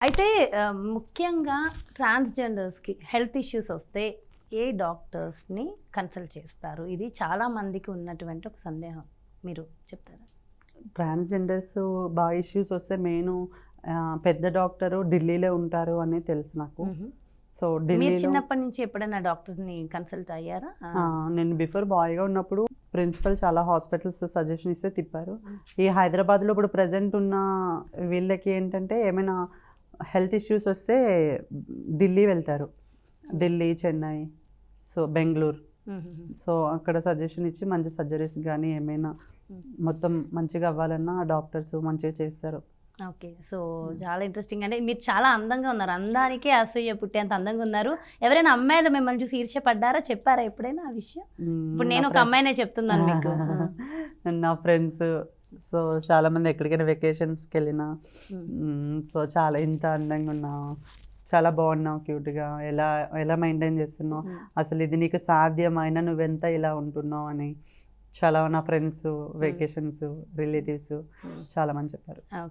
అయితే ముఖ్యంగా ట్రాన్స్‌జెండర్స్‌కి health issues వస్తే ఏ డాక్టర్స్‌ని కన్సల్ట్ చేస్తారు? ఇది చాలా మందికి ఉన్నటువంటి ఒక సందేహం. మీరు చెప్తారా? ట్రాన్స్‌జెండర్స్ బాగా ఇష్యూస్ వస్తే మెయిను పెద్ద డాక్టరు ఢిల్లీలో ఉంటారు అని తెలుసు నాకు. హుహు. సో, మీరు ఢిల్లీలో చిన్నప్పటి నుంచి ఎప్పుడైనా డాక్టర్స్‌ని కన్సల్ట్ అయ్యారా? నేను బిఫోర్ బాయ్‌గా ఉన్నప్పుడు ప్రిన్సిపల్ చాలా హాస్పిటల్స్ సజెషన్ ఇస్తే తిప్పారు. హ్మ్. ఈ హైదరాబాద్‌లో ఇప్పుడు ప్రెజెంట్ ఉన్న వీళ్ళకి ఏంటంటే ఏమైనా హెల్త్ ఇష్యూస్ వస్తే ఢిల్లీ వెళ్తారు. ఢిల్లీ, చెన్నై, సో బెంగుళూరు. హుహుహు. సో, అక్కడ సజెషన్ ఇచ్చి మంచి సర్జరీస్ గానీ ఏమైనా హ్మ్. మొత్తం మంచిగా అవ్వాలన్నా డాక్టర్స్ మంచిగా చేస్తారు. ఓకే. సో, చాలా ఇంట్రెస్టింగ్ అండి. మీరు చాలా అందంగా ఉన్నారు. అందానికే అసూయ పుట్టేంత అందంగా ఉన్నారు. ఎవరైనా అమ్మాయిలు మిమ్మల్ని చూసి ఈర్ష్యపడ్డారా? చెప్పారా ఎప్పుడైనా ఆ విషయం? ఇప్పుడు నా నేను ఒక అమ్మాయినే చెప్తున్నాను మీకు. నా ఫ్రెండ్స్ సో చాలామంది ఎక్కడికైనా వెకేషన్స్‌కెళ్ళినా హ్మ్. సో చాలా ఇంత అందంగా ఉన్నావు, చాలా బాగున్నావు క్యూట్‌గా, ఎలా ఎలా మెయింటైన్ చేస్తున్నావు, హ్మ్. అసలు ఇది నీకు సాధ్యమైనా నువ్వెంత ఇలా ఉంటున్నావు అని చాలా నా ఫ్రెండ్స్, వెకేషన్స్, రిలేటివ్స్ హ్మ్. చాలామంది చెప్పారు.